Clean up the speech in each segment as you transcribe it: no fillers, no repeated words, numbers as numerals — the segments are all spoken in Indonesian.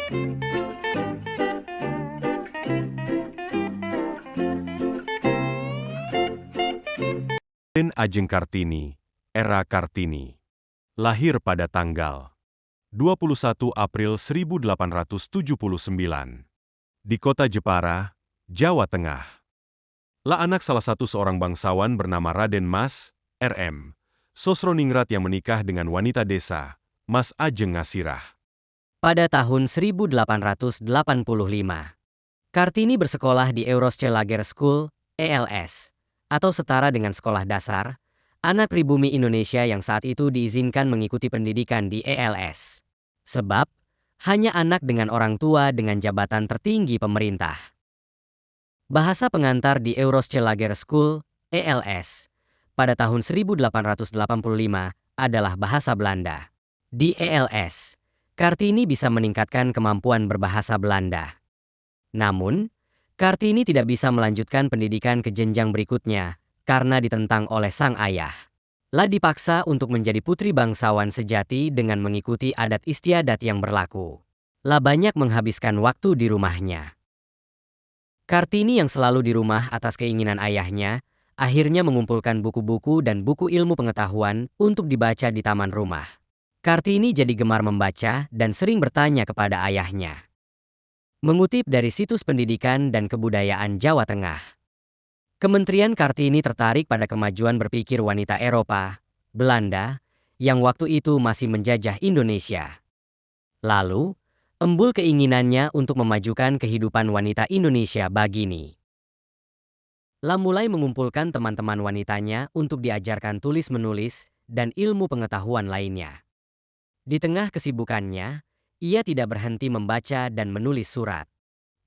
Raden Ajeng Kartini, era Kartini. Lahir pada tanggal 21 April 1879 di kota Jepara, Jawa Tengah. Lah anak salah satu seorang bangsawan bernama Raden Mas, R.M. Sosroningrat yang menikah dengan wanita desa, Mas Ajeng Ngasirah. Pada tahun 1885, Kartini bersekolah di Eurosche Lager School, ELS, atau setara dengan sekolah dasar, anak pribumi Indonesia yang saat itu diizinkan mengikuti pendidikan di ELS. Sebab, hanya anak dengan orang tua dengan jabatan tertinggi pemerintah. Bahasa pengantar di Eurosche Lager School, ELS, pada tahun 1885 adalah bahasa Belanda. Di ELS, Kartini bisa meningkatkan kemampuan berbahasa Belanda. Namun, Kartini tidak bisa melanjutkan pendidikan ke jenjang berikutnya karena ditentang oleh sang ayah. Lah dipaksa untuk menjadi putri bangsawan sejati dengan mengikuti adat istiadat yang berlaku. Lah banyak menghabiskan waktu di rumahnya. Kartini yang selalu di rumah atas keinginan ayahnya, akhirnya mengumpulkan buku-buku dan buku ilmu pengetahuan untuk dibaca di taman rumah. Kartini jadi gemar membaca dan sering bertanya kepada ayahnya. Mengutip dari situs pendidikan dan kebudayaan Jawa Tengah, Kementerian Kartini tertarik pada kemajuan berpikir wanita Eropa, Belanda, yang waktu itu masih menjajah Indonesia. Lalu, embul keinginannya untuk memajukan kehidupan wanita Indonesia bagini. Lah mulai mengumpulkan teman-teman wanitanya untuk diajarkan tulis-menulis dan ilmu pengetahuan lainnya. Di tengah kesibukannya, ia tidak berhenti membaca dan menulis surat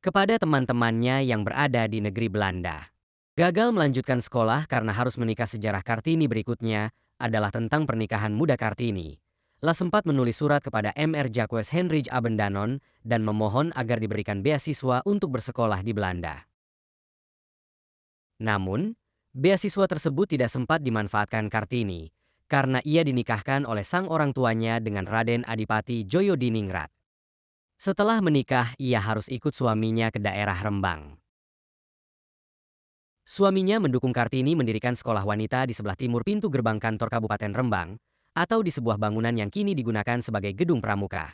kepada teman-temannya yang berada di negeri Belanda. Gagal melanjutkan sekolah karena harus menikah. Sejarah Kartini berikutnya adalah tentang pernikahan muda Kartini. Lah sempat menulis surat kepada Mr. Jacques Hendrik Abendanon dan memohon agar diberikan beasiswa untuk bersekolah di Belanda. Namun, beasiswa tersebut tidak sempat dimanfaatkan Kartini karena ia dinikahkan oleh sang orang tuanya dengan Raden Adipati Djoyo-Diningrat. Setelah menikah, ia harus ikut suaminya ke daerah Rembang. Suaminya mendukung Kartini mendirikan sekolah wanita di sebelah timur pintu gerbang kantor Kabupaten Rembang, atau di sebuah bangunan yang kini digunakan sebagai gedung pramuka.